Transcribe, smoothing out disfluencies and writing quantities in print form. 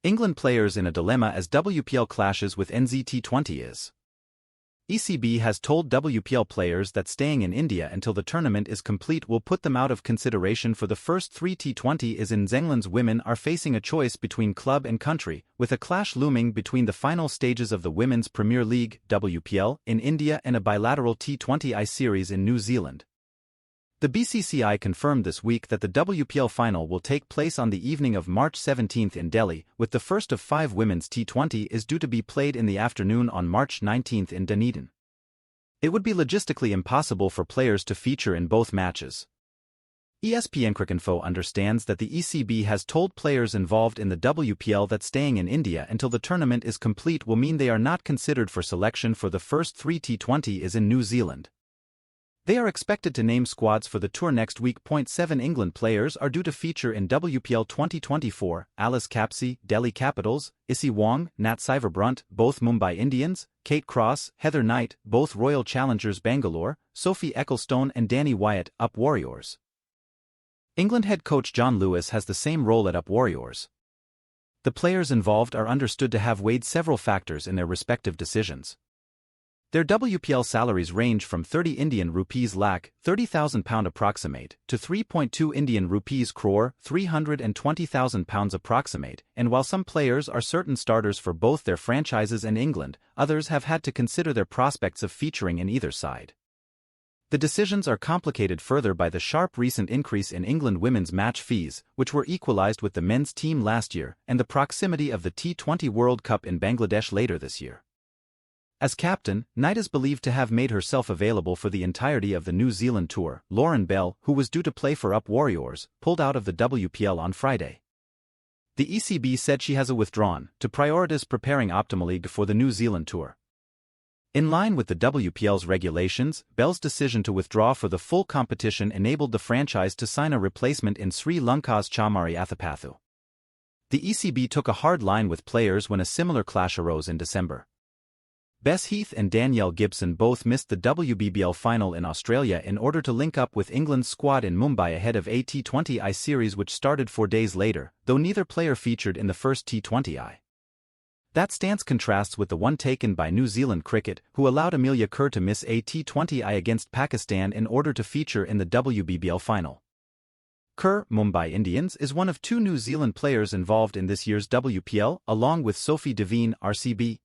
England players in a dilemma as WPL clashes with NZ T20Is. ECB has told WPL players that staying in India until the tournament is complete will put them out of consideration for the first 3 T20Is. In England's women are facing a choice between club and country, with a clash looming between the final stages of the Women's Premier League (WPL) in India and a bilateral T20I series in New Zealand. The BCCI confirmed this week that the WPL final will take place on the evening of March 17 in Delhi, with the first of 5 women's T20Is due to be played in the afternoon on March 19 in Dunedin. It would be logistically impossible for players to feature in both matches. ESPNcricinfo understands that the ECB has told players involved in the WPL that staying in India until the tournament is complete will mean they are not considered for selection for the first 3 T20Is in New Zealand. They are expected to name squads for the tour next week. 7 England players are due to feature in WPL 2024, Alice Capsey, Delhi Capitals, Issy Wong, Nat Siverbrunt, both Mumbai Indians, Kate Cross, Heather Knight, both Royal Challengers Bangalore, Sophie Ecclestone and Danny Wyatt, Up Warriors. England head coach John Lewis has the same role at Up Warriors. The players involved are understood to have weighed several factors in their respective decisions. Their WPL salaries range from 30 Indian rupees lakh £30,000 approximate to 3.2 Indian rupees crore £320,000 approximate, and while some players are certain starters for both their franchises and England, others have had to consider their prospects of featuring in either side. The decisions are complicated further by the sharp recent increase in England women's match fees, which were equalized with the men's team last year, and the proximity of the T20 World Cup in Bangladesh later this year. As captain, Knight is believed to have made herself available for the entirety of the New Zealand tour. Lauren Bell, who was due to play for Up Warriors, pulled out of the WPL on Friday. The ECB said she has withdrawn to prioritize preparing optimally for the New Zealand tour. In line with the WPL's regulations, Bell's decision to withdraw for the full competition enabled the franchise to sign a replacement in Sri Lanka's Chamari Athapathu. The ECB took a hard line with players when a similar clash arose in December. Bess Heath and Danielle Gibson both missed the WBBL final in Australia in order to link up with England's squad in Mumbai ahead of a T20I series which started 4 days later, though neither player featured in the first T20I. That stance contrasts with the one taken by New Zealand Cricket, who allowed Amelia Kerr to miss a T20I against Pakistan in order to feature in the WBBL final. Kerr, Mumbai Indians, is one of 2 New Zealand players involved in this year's WPL, along with Sophie Devine, RCB.